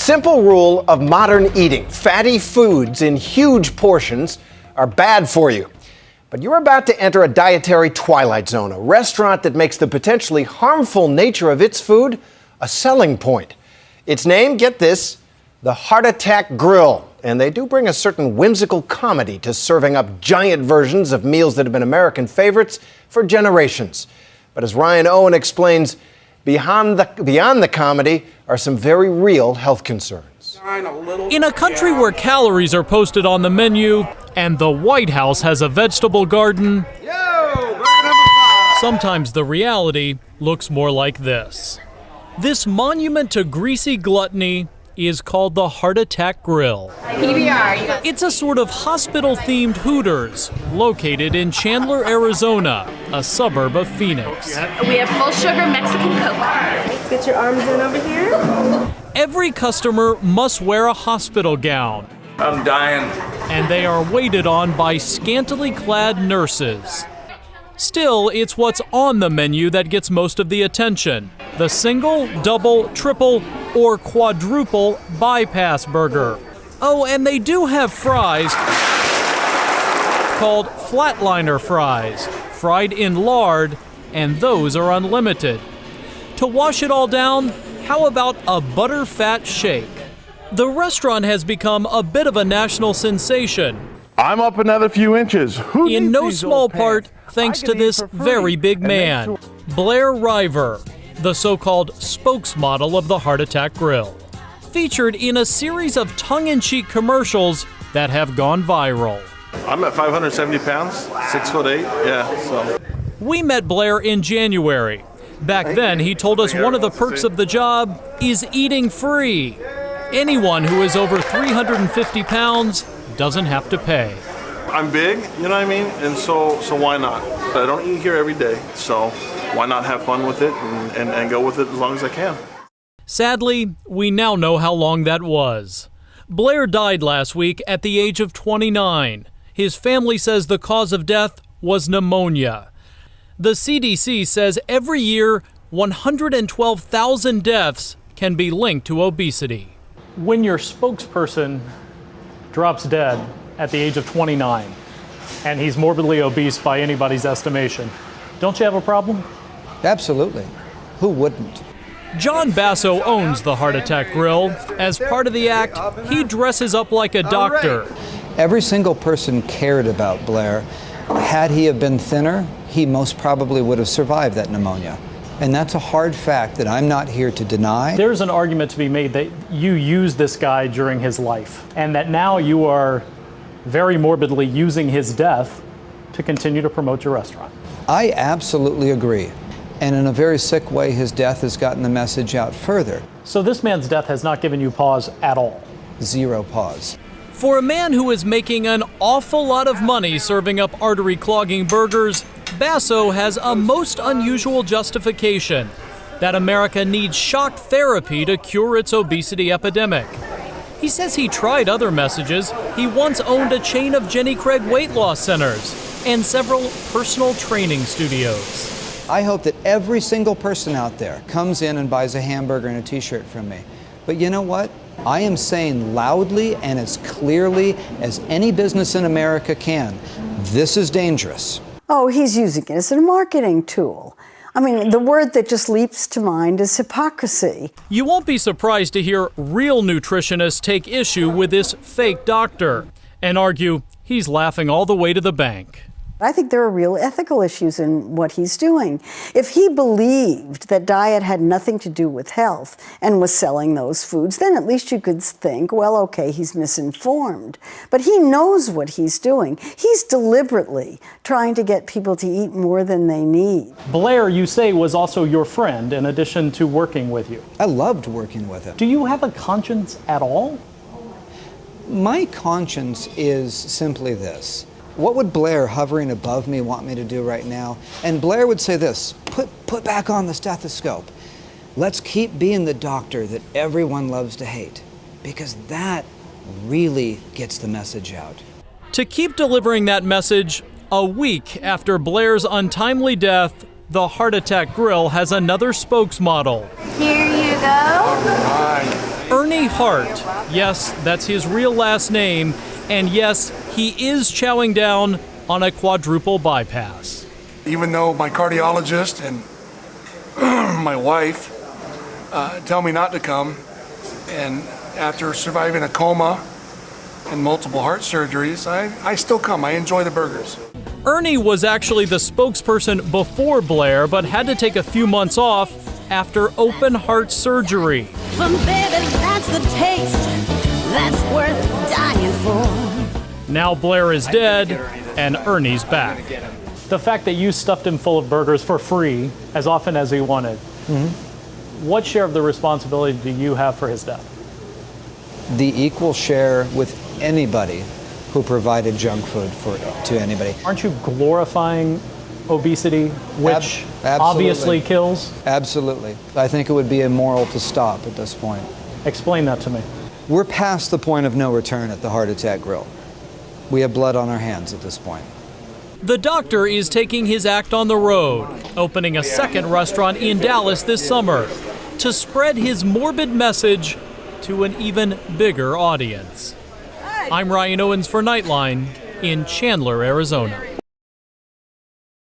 simple rule of modern eating: fatty foods in huge portions are bad for you. But you're about to enter a dietary twilight zone, a restaurant that makes the potentially harmful nature of its food a selling point. Its name, get this, the Heart Attack Grill. And they do bring a certain whimsical comedy to serving up giant versions of meals that have been American favorites for generations. But as Ryan Owen explains, beyond the comedy are some very real health concerns. In a country where calories are posted on the menu and the White House has a vegetable garden, sometimes the reality looks more like this. This monument to greasy gluttony is called the Heart Attack Grill. PBR. It's a sort of hospital-themed Hooters located in Chandler, Arizona, a suburb of Phoenix. We have full sugar Mexican Coke. Let's get your arms in over here. Every customer must wear a hospital gown. I'm dying. And they are waited on by scantily clad nurses. Still, it's what's on the menu that gets most of the attention. The single, double, triple, or quadruple bypass burger. Oh, and they do have fries called flatliner fries, fried in lard, and those are unlimited. To wash it all down, how about a butterfat shake? The restaurant has become a bit of a national sensation. I'm up another few inches. Who in needs no these small old part pants? thanks I to can eat this for free very big and make man, sure- Blair River, the so-called spokesmodel of the Heart Attack Grill, featured in a series of tongue-in-cheek commercials that have gone viral. I'm at 570 pounds, 6'8". Yeah, so. We met Blair in January. Back then, he told us one of the perks of the job is eating free. Anyone who is over 350 pounds doesn't have to pay. I'm big, you know what I mean? And so why not? I don't eat here every day, so why not have fun with it and go with it as long as I can? Sadly, we now know how long that was. Blair died last week at the age of 29. His family says the cause of death was pneumonia. The CDC says every year, 112,000 deaths can be linked to obesity. When your spokesperson drops dead at the age of 29, and he's morbidly obese by anybody's estimation, don't you have a problem? Absolutely. Who wouldn't? John Basso owns the Heart Attack Grill. As part of the act, he dresses up like a doctor. Every single person cared about Blair. Had he have been thinner, he most probably would have survived that pneumonia. And that's a hard fact that I'm not here to deny. There's an argument to be made that you used this guy during his life, and that now you are very morbidly using his death to continue to promote your restaurant. I absolutely agree. And in a very sick way, his death has gotten the message out further. So this man's death has not given you pause at all? Zero pause. For a man who is making an awful lot of money serving up artery-clogging burgers, Basso has a most unusual justification: that America needs shock therapy to cure its obesity epidemic. He says he tried other messages. He once owned a chain of Jenny Craig weight loss centers and several personal training studios. I hope that every single person out there comes in and buys a hamburger and a t-shirt from me. But you know what? I am saying loudly and as clearly as any business in America can, this is dangerous. Oh, he's using it as a marketing tool. I mean, the word that just leaps to mind is hypocrisy. You won't be surprised to hear real nutritionists take issue with this fake doctor and argue he's laughing all the way to the bank. I think there are real ethical issues in what he's doing. If he believed that diet had nothing to do with health and was selling those foods, then at least you could think, well, okay, he's misinformed. But he knows what he's doing. He's deliberately trying to get people to eat more than they need. Blair, you say, was also your friend in addition to working with you. I loved working with him. Do you have a conscience at all? My conscience is simply this. What would Blair, hovering above me, want me to do right now? And Blair would say this: put back on the stethoscope. Let's keep being the doctor that everyone loves to hate, because that really gets the message out. To keep delivering that message, a week after Blair's untimely death, the Heart Attack Grill has another spokesmodel. Here you go. Ernie Hart, yes, that's his real last name, and yes, he is chowing down on a quadruple bypass. Even though my cardiologist and my wife tell me not to come, and after surviving a coma and multiple heart surgeries, I still come. I enjoy the burgers. Ernie was actually the spokesperson before Blair, but had to take a few months off after open heart surgery. From baby, that's the taste that's worth dying for. Now Blair is dead, and Ernie's back. The fact that you stuffed him full of burgers for free as often as he wanted, what share of the responsibility do you have for his death? The equal share with anybody who provided junk food to anybody. Aren't you glorifying obesity, which Absolutely. obviously kills? Absolutely. I think it would be immoral to stop at this point. Explain that to me. We're past the point of no return at the Heart Attack Grill. We have blood on our hands at this point. The doctor is taking his act on the road, opening a second restaurant in Dallas this summer to spread his morbid message to an even bigger audience. I'm Ryan Owens for Nightline in Chandler, Arizona.